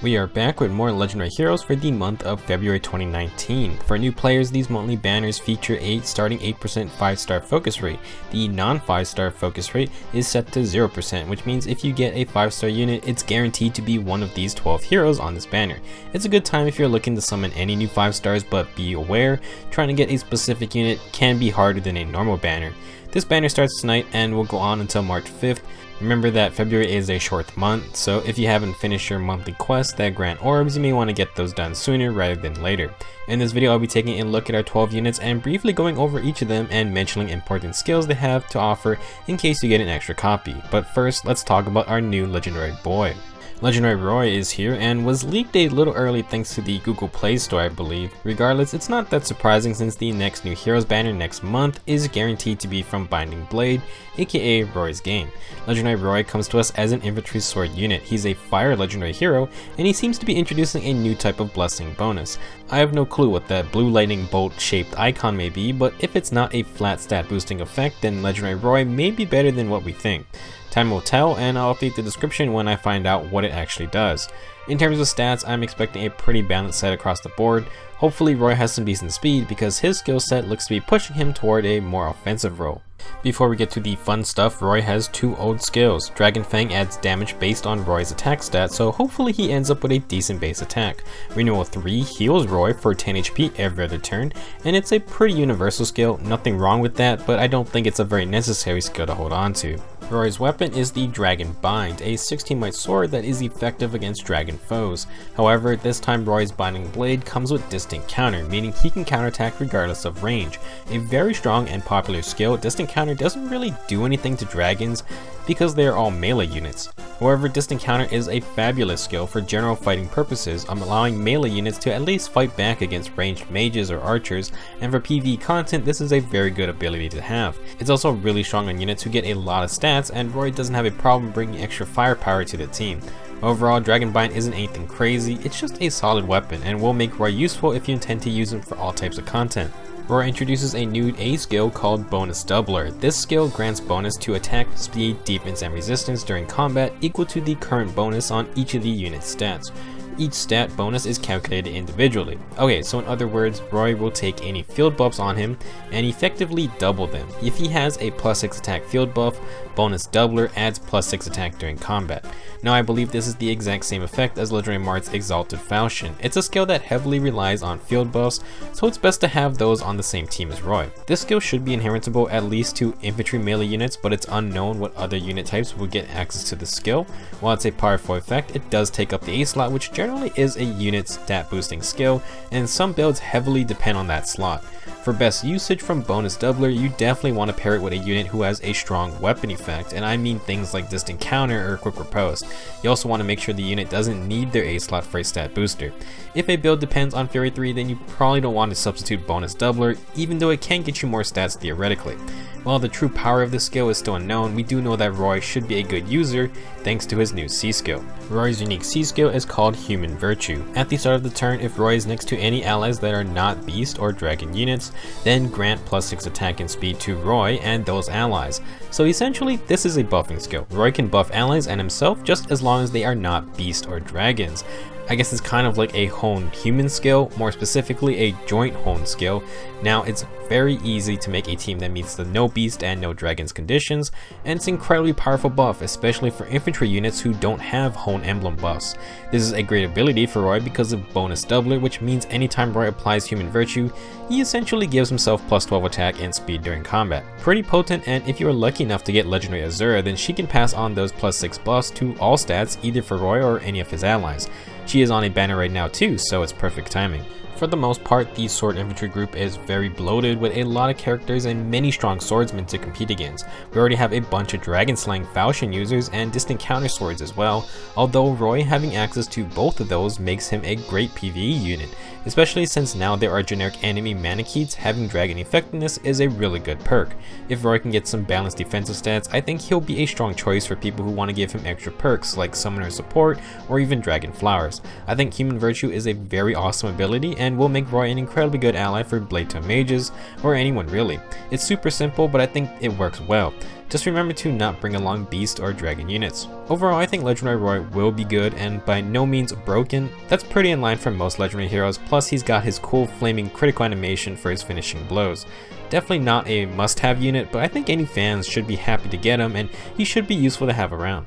We are back with more legendary heroes for the month of February 2019. For new players, these monthly banners feature a starting 8% 5-star focus rate. The non-5-star focus rate is set to 0%, which means if you get a 5-star unit, it's guaranteed to be one of these 12 heroes on this banner. It's a good time if you're looking to summon any new 5-stars, but be aware, trying to get a specific unit can be harder than a normal banner. This banner starts tonight and will go on until March 5th. Remember that February is a short month, so if you haven't finished your monthly quests that grant orbs, you may want to get those done sooner rather than later. In this video, I'll be taking a look at our 12 units and briefly going over each of them and mentioning important skills they have to offer in case you get an extra copy. But first, let's talk about our new legendary boy. Legendary Roy is here and was leaked a little early thanks to the Google Play Store, I believe. Regardless, it's not that surprising since the next new Heroes banner next month is guaranteed to be from Binding Blade, aka Roy's game. Legendary Roy comes to us as an infantry sword unit. He's a fire legendary hero and he seems to be introducing a new type of blessing bonus. I have no clue what that blue lightning bolt shaped icon may be, but if it's not a flat stat boosting effect, then Legendary Roy may be better than what we think. Time will tell, and I'll update the description when I find out what it actually does. In terms of stats, I'm expecting a pretty balanced set across the board. Hopefully Roy has some decent speed because his skill set looks to be pushing him toward a more offensive role. Before we get to the fun stuff, Roy has two old skills. Dragon Fang adds damage based on Roy's attack stat, so hopefully he ends up with a decent base attack. Renewal 3 heals Roy for 10 HP every other turn, and it's a pretty universal skill, nothing wrong with that, but I don't think it's a very necessary skill to hold on to. Roy's weapon is the Dragon Bind, a 16-might sword that is effective against dragon foes. However, this time Roy's Binding Blade comes with Distant Counter, meaning he can counterattack regardless of range. A very strong and popular skill, Distant Counter doesn't really do anything to dragons because they are all melee units. However, Distant Counter is a fabulous skill for general fighting purposes, allowing melee units to at least fight back against ranged mages or archers, and for PvE content this is a very good ability to have. It's also really strong on units who get a lot of stats, and Roy doesn't have a problem bringing extra firepower to the team. Overall, Dragon Bind isn't anything crazy, it's just a solid weapon and will make Roy useful if you intend to use him for all types of content. Roy introduces a new A skill called Bonus Doubler. This skill grants bonus to attack, speed, defense, and resistance during combat equal to the current bonus on each of the unit's stats. Each stat bonus is calculated individually. Okay, so in other words, Roy will take any field buffs on him and effectively double them. If he has a +6 attack field buff, Bonus Doubler adds +6 attack during combat. Now I believe this is the exact same effect as Legendary Mart's Exalted Falchion. It's a skill that heavily relies on field buffs, so it's best to have those on the same team as Roy. This skill should be inheritable at least to infantry melee units, but it's unknown what other unit types will get access to the skill. While it's a powerful effect, it does take up the A slot, which generally is a unit stat boosting skill, and some builds heavily depend on that slot. For best usage from Bonus Doubler, you definitely want to pair it with a unit who has a strong weapon effect, and I mean things like Distant Counter or Quick Riposte. You also want to make sure the unit doesn't need their A slot for a stat booster. If a build depends on Fury 3, then you probably don't want to substitute Bonus Doubler, even though it can get you more stats theoretically. While the true power of this skill is still unknown, we do know that Roy should be a good user thanks to his new C skill. Roy's unique C skill is called Human Virtue. At the start of the turn, if Roy is next to any allies that are not beast or dragon units, then grant +6 attack and speed to Roy and those allies. So essentially, this is a buffing skill. Roy can buff allies and himself just as long as they are not beast or dragons. I guess it's kind of like a honed human skill, more specifically a joint honed skill. Now it's very easy to make a team that meets the no beast and no dragons conditions, and it's an incredibly powerful buff, especially for infantry units who don't have honed emblem buffs. This is a great ability for Roy because of Bonus Doubler, which means anytime Roy applies Human Virtue, he essentially gives himself +12 attack and speed during combat. Pretty potent, and if you are lucky enough to get Legendary Azura, then she can pass on those +6 buffs to all stats either for Roy or any of his allies. She is on a banner right now too, so it's perfect timing. For the most part, the sword infantry group is very bloated with a lot of characters and many strong swordsmen to compete against. We already have a bunch of dragon slaying falchion users and distant counter swords as well, although Roy having access to both of those makes him a great PvE unit, especially since now there are generic enemy Manichees. Having dragon effectiveness is a really good perk. If Roy can get some balanced defensive stats, I think he'll be a strong choice for people who want to give him extra perks like summoner support or even dragon flowers. I think Human Virtue is a very awesome ability, and and will make Roy an incredibly good ally for Blade Tone mages, or anyone really. It's super simple, but I think it works well. Just remember to not bring along beast or dragon units. Overall, I think Legendary Roy will be good and by no means broken. That's pretty in line for most legendary heroes, plus he's got his cool flaming critical animation for his finishing blows. Definitely not a must-have unit, but I think any fans should be happy to get him, and he should be useful to have around.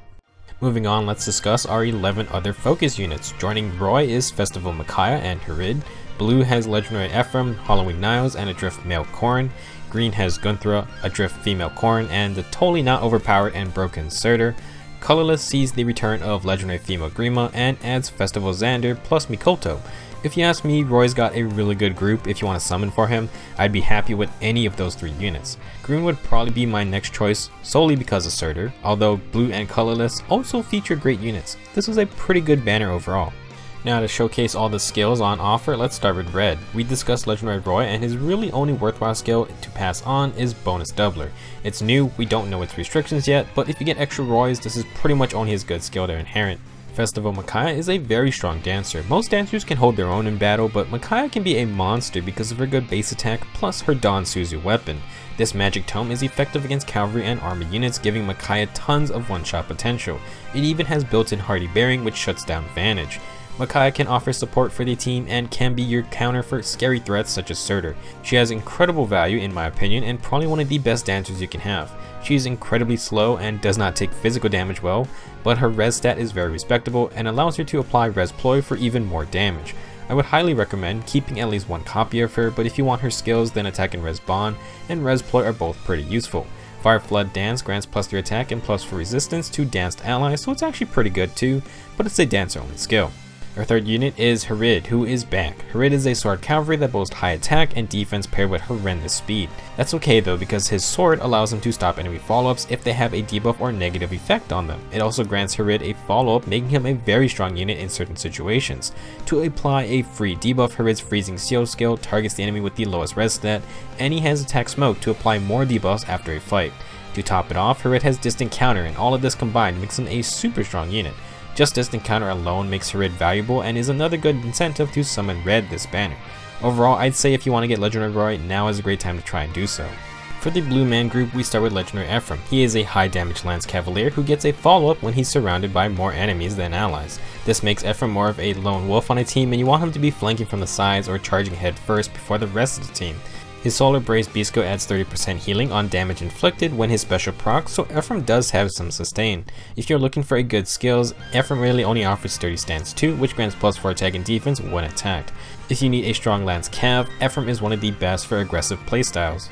Moving on, let's discuss our 11 other focus units. Joining Roy is Festival Micaiah and Harid. Blue has Legendary Ephraim, Halloween Niles, and Adrift Male Corrin. Green has Gunthra, Adrift Female Corrin, and the totally not overpowered and broken Surtr. Colorless sees the return of Legendary Female Grima and adds Festival Xander plus Mikoto. If you ask me, Roy's got a really good group. If you want to summon for him, I'd be happy with any of those 3 units. Green would probably be my next choice solely because of Surtr, although Blue and Colorless also feature great units. This was a pretty good banner overall. Now to showcase all the skills on offer, let's start with Red. We discussed Legendary Roy, and his really only worthwhile skill to pass on is Bonus Doubler. It's new, we don't know its restrictions yet, but if you get extra Roys, this is pretty much only his good skill to inherit. Festival Micaiah is a very strong dancer. Most dancers can hold their own in battle, but Micaiah can be a monster because of her good base attack plus her Dawn Suzu weapon. This magic tome is effective against cavalry and army units, giving Micaiah tons of one-shot potential. It even has built-in Hardy Bearing, which shuts down Vantage. Micaiah can offer support for the team and can be your counter for scary threats such as Surtr. She has incredible value in my opinion and probably one of the best dancers you can have. She is incredibly slow and does not take physical damage well, but her res stat is very respectable and allows her to apply res ploy for even more damage. I would highly recommend keeping at least one copy of her, but if you want her skills, then attack and res bond and res ploy are both pretty useful. Fire Flood Dance grants +3 attack and +4 resistance to danced allies, so it's actually pretty good too, but it's a dancer only skill. Our third unit is Harid, who is back. Harid is a sword cavalry that boasts high attack and defense paired with horrendous speed. That's okay though, because his sword allows him to stop enemy follow-ups if they have a debuff or negative effect on them. It also grants Harid a follow-up, making him a very strong unit in certain situations. To apply a free debuff, Harid's Freezing Seal skill targets the enemy with the lowest res stat, and he has Attack Smoke to apply more debuffs after a fight. To top it off, Harid has Distant Counter, and all of this combined makes him a super strong unit. Just Distant Counter alone makes Harid valuable and is another good incentive to summon Red this banner. Overall, I'd say if you want to get Legendary Roy, now is a great time to try and do so. For the Blue Man group, we start with Legendary Ephraim. He is a high damage Lance Cavalier who gets a follow-up when he's surrounded by more enemies than allies. This makes Ephraim more of a lone wolf on a team and you want him to be flanking from the sides or charging head first before the rest of the team. His Solar Brace Bisco adds 30% healing on damage inflicted when his special procs, so Ephraim does have some sustain. If you're looking for a good skills, Ephraim really only offers Sturdy Stance 2, which grants +4 attack and defense when attacked. If you need a strong Lance Cav, Ephraim is one of the best for aggressive playstyles.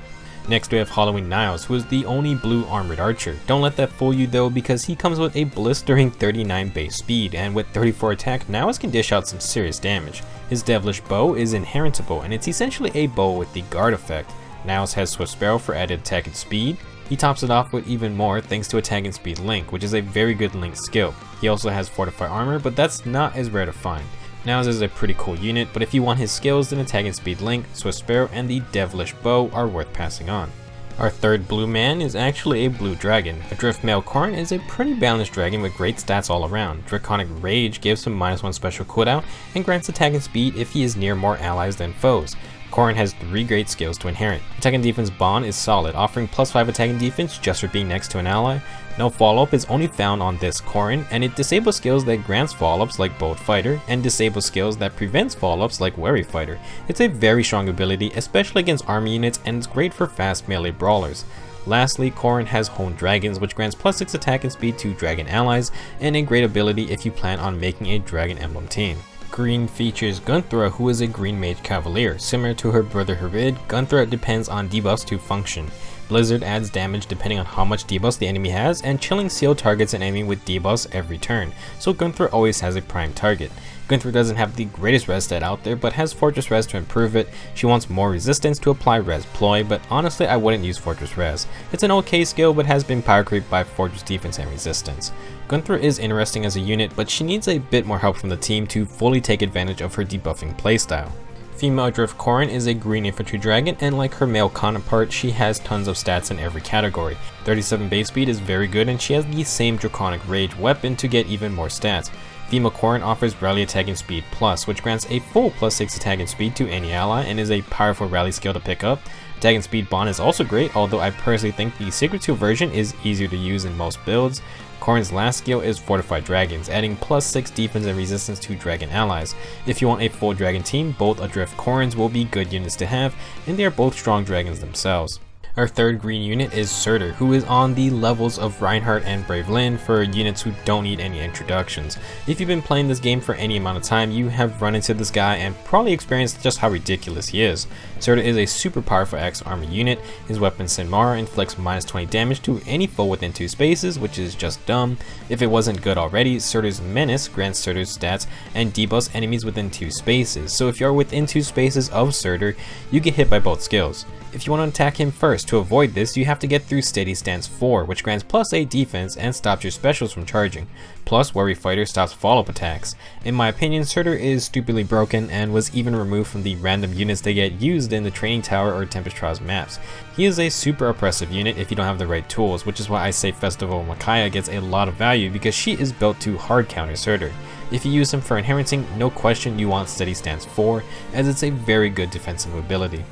Next we have Halloween Niles, who is the only blue armored archer. Don't let that fool you though, because he comes with a blistering 39 base speed, and with 34 attack, Niles can dish out some serious damage. His Devilish Bow is inheritable, and it's essentially a bow with the guard effect. Niles has Swift Sparrow for added attack and speed. He tops it off with even more thanks to attack and speed Link, which is a very good Link skill. He also has Fortify Armor, but that's not as rare to find. Niles is a pretty cool unit, but if you want his skills, then attack and speed Link, Swift Sparrow, and the Devilish Bow are worth passing on. Our third blue man is actually a blue dragon. Adrift Male Corrin is a pretty balanced dragon with great stats all around. Draconic Rage gives him -1 special cooldown and grants attack and speed if he is near more allies than foes. Corrin has 3 great skills to inherit. Attack and defense bond is solid, offering +5 attack and defense just for being next to an ally. No follow-up is only found on this Corrin, and it disables skills that grants follow-ups like Bold Fighter, and disables skills that prevents follow-ups like Wary Fighter. It's a very strong ability, especially against army units, and it's great for fast melee brawlers. Lastly, Corrin has Honed Dragons, which grants +6 attack and speed to dragon allies, and a great ability if you plan on making a dragon emblem team. Green features Gunthra, who is a green mage cavalier. Similar to her brother Harid, Gunthra depends on debuffs to function. Blizzard adds damage depending on how much debuffs the enemy has, and Chilling Seal targets an enemy with debuffs every turn, so Gunthra always has a prime target. Gunthra doesn't have the greatest res stat out there, but has Fortress Res to improve it. She wants more resistance to apply Res Ploy, but honestly I wouldn't use Fortress Res. It's an okay skill, but has been power creeped by Fortress Defense and Resistance. Gunthra is interesting as a unit, but she needs a bit more help from the team to fully take advantage of her debuffing playstyle. Female Adrift Corrin is a green infantry dragon, and like her male counterpart, she has tons of stats in every category. 37 base speed is very good, and she has the same Draconic Rage weapon to get even more stats. Female Corrin offers Rally Attacking Speed Plus, which grants a full +6 attacking speed to any ally and is a powerful rally skill to pick up. Attacking Speed Bond is also great, although I personally think the Sacred Seal version is easier to use in most builds. Corrin's last skill is Fortified Dragons, adding +6 defense and resistance to dragon allies. If you want a full dragon team, both Adrift Corrins will be good units to have, and they are both strong dragons themselves. Our third green unit is Surtr, who is on the levels of Reinhardt and Brave Lyn for units who don't need any introductions. If you've been playing this game for any amount of time, you have run into this guy and probably experienced just how ridiculous he is. Surtr is a super powerful X armor unit. His weapon Sinmara inflicts -20 damage to any foe within 2 spaces, which is just dumb. If it wasn't good already, Surtr's Menace grants Surtr's stats and debuffs enemies within 2 spaces, so if you're within 2 spaces of Surtr, you get hit by both skills. If you want to attack him first, to avoid this, you have to get through Steady Stance 4, which grants +8 defense and stops your specials from charging. Plus, Worry Fighter stops follow-up attacks. In my opinion, Surtr is stupidly broken and was even removed from the random units that get used in the Training Tower or Tempest Trials maps. He is a super oppressive unit if you don't have the right tools, which is why I say Festival Micaiah gets a lot of value because she is built to hard counter Surtr. If you use him for inheriting, no question you want Steady Stance 4, as it's a very good defensive ability.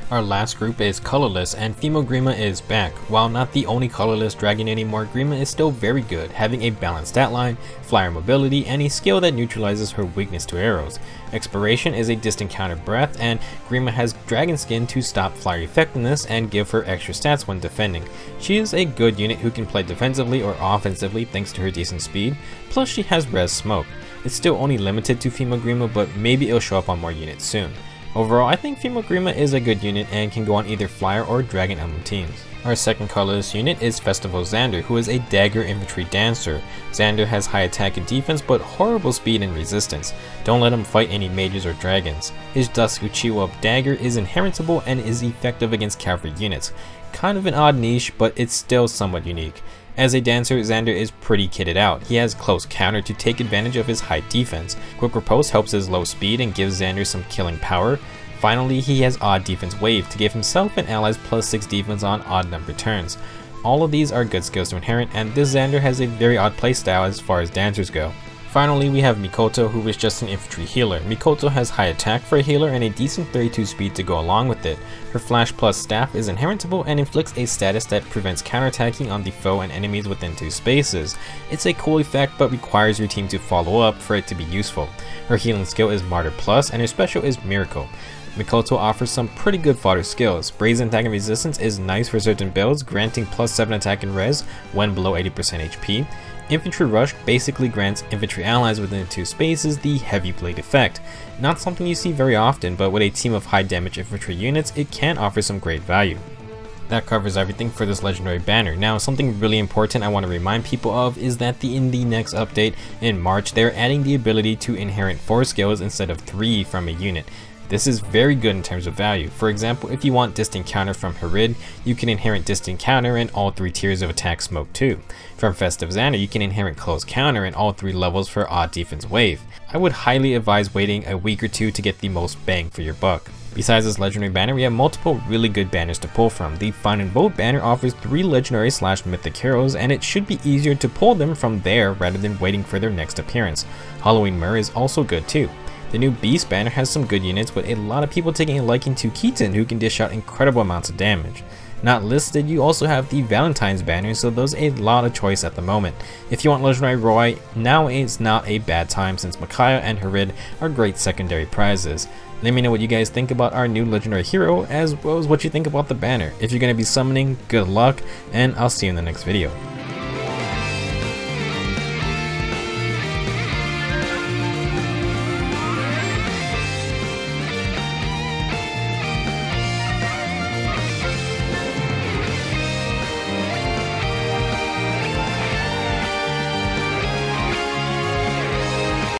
Our last group is Colorless, and female Grima is back. While not the only colorless dragon anymore, Grima is still very good, having a balanced stat line, flyer mobility, and a skill that neutralizes her weakness to arrows. Expiration is a distant counter breath, and Grima has dragon skin to stop flyer effectiveness and give her extra stats when defending. She is a good unit who can play defensively or offensively thanks to her decent speed, plus she has res smoke. It's still only limited to female Grima, but maybe it'll show up on more units soon. Overall, I think female Grima is a good unit and can go on either Flyer or Dragon Emblem teams. Our second colorless unit is Festival Xander, who is a dagger infantry dancer. Xander has high attack and defense, but horrible speed and resistance. Don't let him fight any mages or dragons. His Dusk Uchiwa dagger is inheritable and is effective against cavalry units. Kind of an odd niche, but it's still somewhat unique. As a dancer, Xander is pretty kitted out. He has close counter to take advantage of his high defense. Quick riposte helps his low speed and gives Xander some killing power. Finally, he has odd defense wave to give himself and allies +6 defense on odd number turns. All of these are good skills to inherit, and this Xander has a very odd playstyle as far as dancers go. Finally, we have Mikoto, who is just an infantry healer. Mikoto has high attack for a healer and a decent 32 speed to go along with it. Her Flash Plus staff is inheritable and inflicts a status that prevents counterattacking on the foe and enemies within 2 spaces. It's a cool effect, but requires your team to follow up for it to be useful. Her healing skill is Martyr Plus, and her special is Miracle. Mikoto offers some pretty good fodder skills. Brazen Attack and Resistance is nice for certain builds, granting +7 attack and res when below 80% HP. Infantry Rush basically grants infantry allies within 2 spaces the Heavy Blade effect. Not something you see very often, but with a team of high damage infantry units, it can offer some great value. That covers everything for this legendary banner. Now, something really important I want to remind people of is that in the next update in March, they're adding the ability to inherit 4 skills instead of 3 from a unit. This is very good in terms of value. For example, if you want Distant Counter from Harid, you can inherit Distant Counter and all 3 tiers of attack smoke too. From Festive Xander, you can inherit Close Counter and all 3 levels for odd defense wave. I would highly advise waiting a week or 2 to get the most bang for your buck. Besides this legendary banner, we have multiple really good banners to pull from. The Find and Vote banner offers 3 legendary / mythic heroes, and it should be easier to pull them from there rather than waiting for their next appearance. Halloween Myrrh is also good too. The new Beast banner has some good units, with a lot of people taking a liking to Keaton, who can dish out incredible amounts of damage. Not listed, you also have the Valentine's banner, so there's a lot of choice at the moment. If you want Legendary Roy, now is not a bad time since Micaiah and Harid are great secondary prizes. Let me know what you guys think about our new legendary hero, as well as what you think about the banner. If you're going to be summoning, good luck, and I'll see you in the next video.